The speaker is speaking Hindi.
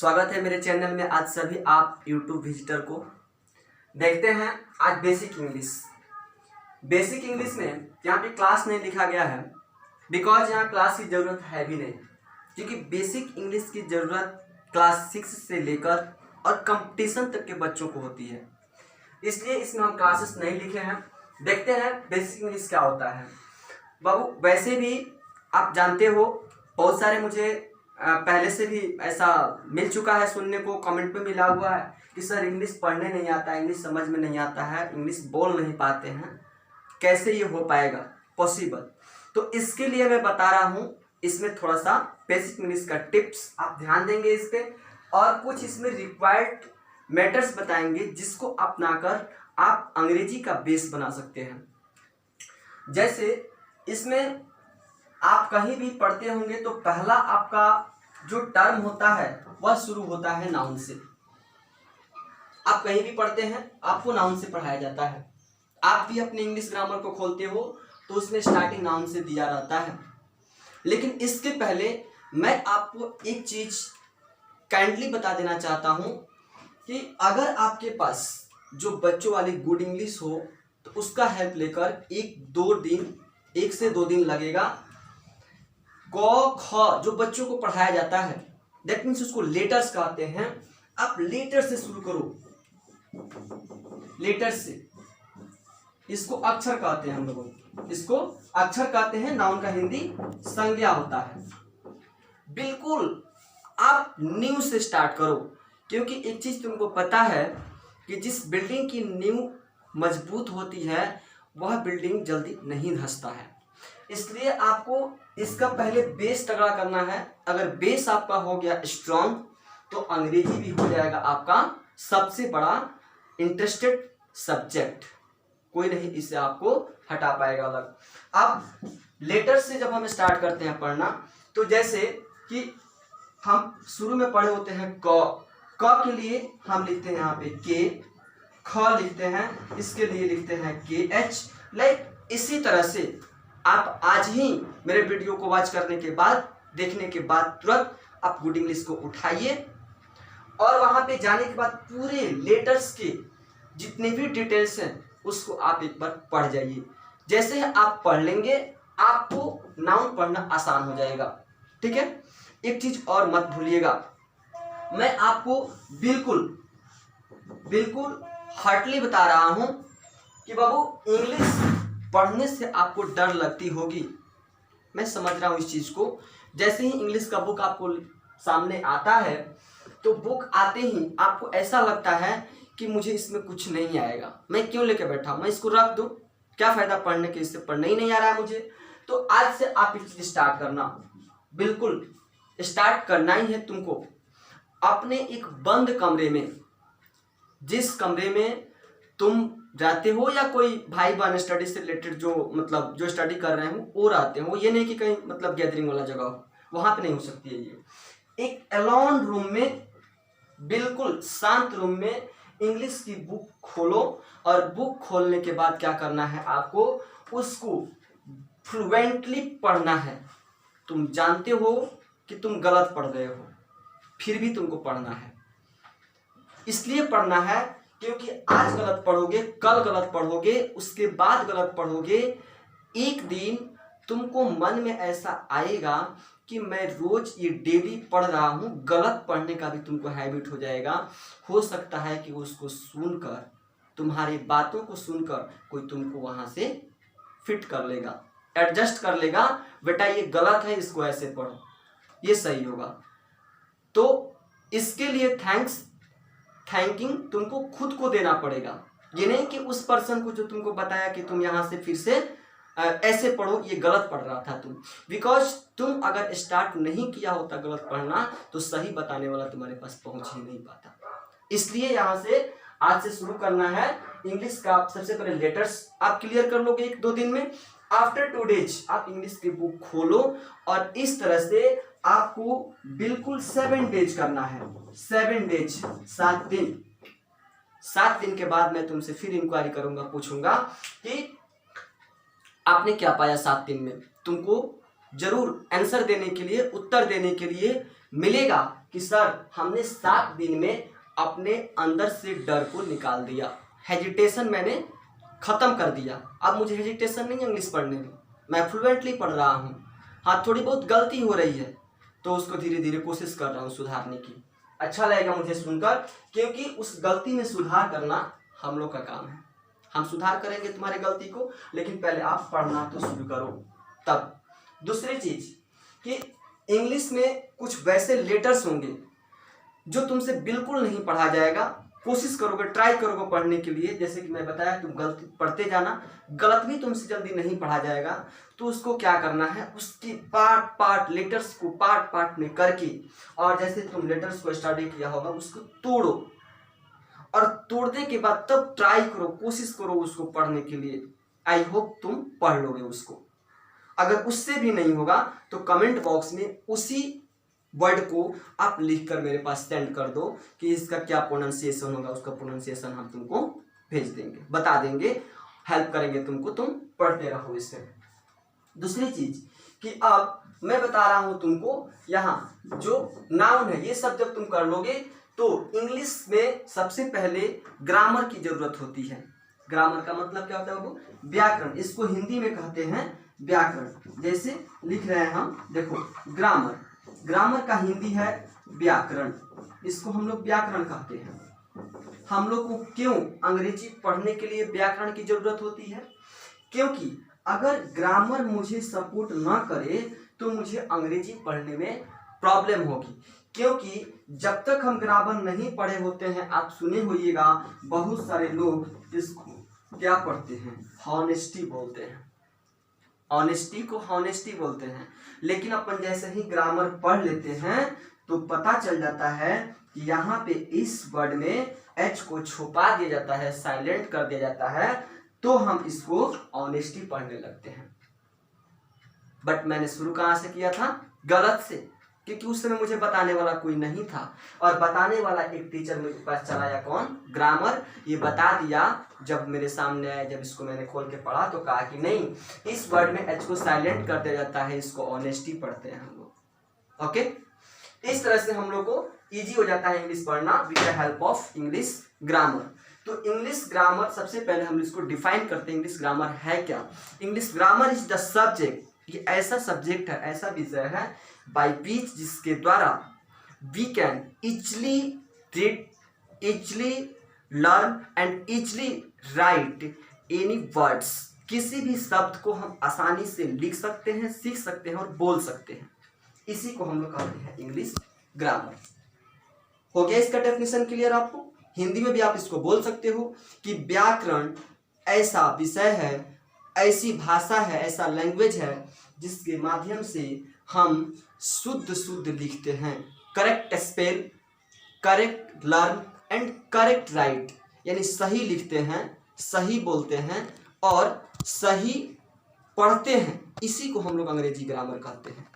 स्वागत है मेरे चैनल में। आज सभी आप यूट्यूब विजिटर को देखते हैं। आज बेसिक इंग्लिश में यहाँ पे क्लास नहीं लिखा गया है बिकॉज यहाँ क्लास की ज़रूरत है भी नहीं, क्योंकि बेसिक इंग्लिश की ज़रूरत क्लास 6 से लेकर और कंपटीशन तक के बच्चों को होती है। इसलिए इसमें हम क्लासेस नहीं लिखे हैं। देखते हैं बेसिक इंग्लिश क्या होता है। बाबू वैसे भी आप जानते हो, बहुत सारे मुझे पहले से भी ऐसा मिल चुका है, सुनने को कमेंट पे मिला हुआ है कि सर इंग्लिश पढ़ने नहीं आता, इंग्लिश समझ में नहीं आता है, इंग्लिश बोल नहीं पाते हैं, कैसे ये हो पाएगा पॉसिबल। तो इसके लिए मैं बता रहा हूँ, इसमें थोड़ा सा बेसिक इंग्लिश का टिप्स आप ध्यान देंगे इस पर, और कुछ इसमें रिक्वायर्ड मैटर्स बताएंगे जिसको अपनाकर आप अंग्रेजी का बेस बना सकते हैं। जैसे इसमें आप कहीं भी पढ़ते होंगे तो पहला आपका जो टर्म होता है वह शुरू होता है नाउन से। आप कहीं भी पढ़ते हैं आपको नाउन से पढ़ाया जाता है। आप भी अपने इंग्लिश ग्रामर को खोलते हो तो उसमें स्टार्टिंग नाउन से दिया रहता है। लेकिन इसके पहले मैं आपको एक चीज काइंडली बता देना चाहता हूं कि अगर आपके पास जो बच्चों वाली गुड इंग्लिश हो तो उसका हेल्प लेकर 1 से 2 दिन लगेगा। क ख जो बच्चों को पढ़ाया जाता है, दैट मीन्स उसको लेटर्स कहते हैं। आप लेटर से शुरू करो, लेटर से। इसको अक्षर कहते हैं, हम लोग इसको अक्षर कहते हैं। नाउन का हिंदी संज्ञा होता है। बिल्कुल आप न्यू से स्टार्ट करो, क्योंकि एक चीज तुमको पता है कि जिस बिल्डिंग की नींव मजबूत होती है वह बिल्डिंग जल्दी नहीं धंसता है। इसलिए आपको इसका पहले बेस तगड़ा करना है। अगर बेस आपका हो गया स्ट्रांग तो अंग्रेजी भी हो जाएगा आपका सबसे बड़ा इंटरेस्टेड सब्जेक्ट। कोई नहीं इसे आपको हटा पाएगा अलग। अब लेटर से जब हम स्टार्ट करते हैं पढ़ना, तो जैसे कि हम शुरू में पढ़े होते हैं क के लिए हम लिखते हैं यहाँ पे के, ख लिखते हैं, इसके लिए लिखते हैं के एच। लाइक इसी तरह से आप आज ही मेरे वीडियो को वॉच करने के बाद, देखने के बाद तुरंत आप गुड इंग्लिश को उठाइए और वहां पे जाने के बाद पूरे लेटर्स के जितने भी डिटेल्स हैं उसको आप एक बार पढ़ जाइए। जैसे आप पढ़ लेंगे आपको नाउन पढ़ना आसान हो जाएगा। ठीक है, एक चीज और मत भूलिएगा, मैं आपको बिल्कुल हार्टली बता रहा हूं कि बाबू इंग्लिश पढ़ने से आपको डर लगती होगी। मैं समझ रहा हूँ इस चीज को। जैसे ही इंग्लिश का बुक आपको सामने आता है तो बुक आते ही आपको ऐसा लगता है कि मुझे इसमें कुछ नहीं आएगा, मैं क्यों लेके बैठा, मैं इसको रख दूं, क्या फायदा पढ़ने के, इससे पढ़ने ही नहीं आ रहा है मुझे। तो आज से आप एक चीज स्टार्ट करना, बिल्कुल स्टार्ट करना ही है तुमको। अपने एक बंद कमरे में, जिस कमरे में तुम जाते हो या कोई भाई बहन स्टडी से रिलेटेड जो स्टडी कर रहे हो वो रहते हो, ये नहीं कि कहीं गैदरिंग वाला जगह हो, वहां पे नहीं हो सकती है ये। एक अलोन रूम में, बिल्कुल शांत रूम में इंग्लिश की बुक खोलो और बुक खोलने के बाद क्या करना है, आपको उसको फ्लुएंटली पढ़ना है। तुम जानते हो कि तुम गलत पढ़ रहे हो, फिर भी तुमको पढ़ना है। इसलिए पढ़ना है क्योंकि आज गलत पढ़ोगे, कल गलत पढ़ोगे, उसके बाद गलत पढ़ोगे, एक दिन तुमको मन में ऐसा आएगा कि मैं रोज ये डेली पढ़ रहा हूं। गलत पढ़ने का भी तुमको हैबिट हो जाएगा। हो सकता है कि उसको सुनकर, तुम्हारी बातों को सुनकर कोई तुमको वहां से फिट कर लेगा, एडजस्ट कर लेगा, बेटा ये गलत है, इसको ऐसे पढ़ो, ये सही होगा। तो इसके लिए थैंकिंग तुमको खुद को देना पड़ेगा। ये नहीं कि उस पर्सन को जो तुमको बताया कि तुम यहां से फिर से ऐसे पढ़ो, ये गलत पढ़ रहा था तुम। बिकॉज तुम अगर स्टार्ट नहीं किया होता गलत पढ़ना तो सही बताने वाला तुम्हारे पास पहुंच ही नहीं पाता। इसलिए यहां से आज से शुरू करना है इंग्लिश का। सबसे पहले लेटर्स आप क्लियर कर लोगे 1-2 दिन में। आफ्टर 2 डेज आप इंग्लिश की बुक खोलो और इस तरह से आपको बिल्कुल 7 डेज करना है। 7 डेज, 7 दिन। 7 दिन के बाद मैं तुमसे फिर इंक्वायरी करूंगा, पूछूंगा कि आपने क्या पाया 7 दिन में। तुमको जरूर आंसर देने के लिए, उत्तर देने के लिए मिलेगा कि सर हमने 7 दिन में अपने अंदर से डर को निकाल दिया, हेजिटेशन मैंने ख़त्म कर दिया, अब मुझे हेजिटेशन नहीं इंग्लिश पढ़ने में, मैं फ्लुएंटली पढ़ रहा हूँ। हाँ थोड़ी बहुत गलती हो रही है तो उसको धीरे धीरे कोशिश कर रहा हूँ सुधारने की। अच्छा लगेगा मुझे सुनकर, क्योंकि उस गलती में सुधार करना हम लोग का काम है। हम सुधार करेंगे तुम्हारी गलती को, लेकिन पहले आप पढ़ना तो शुरू करो तब। दूसरी चीज़ कि इंग्लिश में कुछ वैसे लेटर्स होंगे जो तुमसे बिल्कुल नहीं पढ़ा जाएगा। कोशिश करोगे, ट्राई करोगे पढ़ने के लिए, जैसे कि मैं बताया तुम गलती पढ़ते जाना, गलत भी तुमसे जल्दी नहीं पढ़ा जाएगा। तो उसको क्या करना है, उसकी पार्ट लेटर्स को पार्ट में करके, और जैसे तुम लेटर्स को स्टडी किया होगा उसको तोड़ो, और तोड़ने के बाद तब ट्राई करो, कोशिश करो उसको पढ़ने के लिए। आई होप तुम पढ़ लोगे उसको। अगर उससे भी नहीं होगा तो कमेंट बॉक्स में उसी वर्ड को आप लिखकर मेरे पास सेंड कर दो कि इसका क्या प्रोनाउंसिएशन होगा, उसका प्रोनाउंसिएशन हम तुमको भेज देंगे, बता देंगे, हेल्प करेंगे तुमको, तुम पढ़ते रहो इससे। दूसरी चीज कि अब मैं बता रहा हूं तुमको, यहाँ जो नाउन है ये सब जब तुम कर लोगे तो इंग्लिश में सबसे पहले ग्रामर की जरूरत होती है। ग्रामर का मतलब क्या होता है बाबू, व्याकरण। इसको हिंदी में कहते हैं व्याकरण। जैसे लिख रहे हैं हम, देखो ग्रामर, ग्रामर का हिंदी है व्याकरण, इसको हम लोग व्याकरण कहते हैं। हम लोग को क्यों अंग्रेजी पढ़ने के लिए व्याकरण की जरूरत होती है, क्योंकि अगर ग्रामर मुझे सपोर्ट ना करे तो मुझे अंग्रेजी पढ़ने में प्रॉब्लम होगी। क्योंकि जब तक हम ग्रामर नहीं पढ़े होते हैं, आप सुने होइएगा बहुत सारे लोग इसको क्या पढ़ते हैं, हॉनेस्टी बोलते हैं, ऑनेस्टी को हॉनेस्टी बोलते हैं। लेकिन अपन जैसे ही ग्रामर पढ़ लेते हैं तो पता चल जाता है कि यहाँ पे इस वर्ड में एच को छुपा दिया जाता है, साइलेंट कर दिया जाता है, तो हम इसको ऑनेस्टी पढ़ने लगते हैं। बट मैंने शुरू कहाँ से किया था, गलत से, क्योंकि उस समय मुझे बताने वाला कोई नहीं था, और बताने वाला एक टीचर मेरे पास चला आया, कौन, ग्रामर। ये बता दिया, जब मेरे सामने आया, जब इसको मैंने खोल के पढ़ा तो कहा कि नहीं, इस वर्ड में एच को साइलेंट कर दिया जाता है, इसको ऑनेस्टी पढ़ते हैं हम लोग। ओके, इस तरह से हम लोग को इजी हो जाता है इंग्लिश पढ़ना with the help of English grammar. तो इंग्लिश ग्रामर सबसे पहले हम इसको डिफाइन करते हैं, इंग्लिश ग्रामर है क्या। English grammar is the subject, ये ऐसा सब्जेक्ट है, ऐसा विषय है बाय विच, जिसके द्वारा we can easily read, easily learn and easily write any words. किसी भी शब्द को हम आसानी से लिख सकते हैं, सीख सकते हैं और बोल सकते हैं। इसी को हम लोग कहते हैं इंग्लिश ग्रामर। हो गया इसका डेफिनेशन क्लियर आपको। हिंदी में भी आप इसको बोल सकते हो कि व्याकरण ऐसा विषय है, ऐसी भाषा है, ऐसा लैंग्वेज है जिसके माध्यम से हम शुद्ध लिखते हैं, correct spell, correct learn and correct right, यानी सही लिखते हैं, सही बोलते हैं और सही पढ़ते हैं। इसी को हम लोग अंग्रेजी ग्रामर कहते हैं।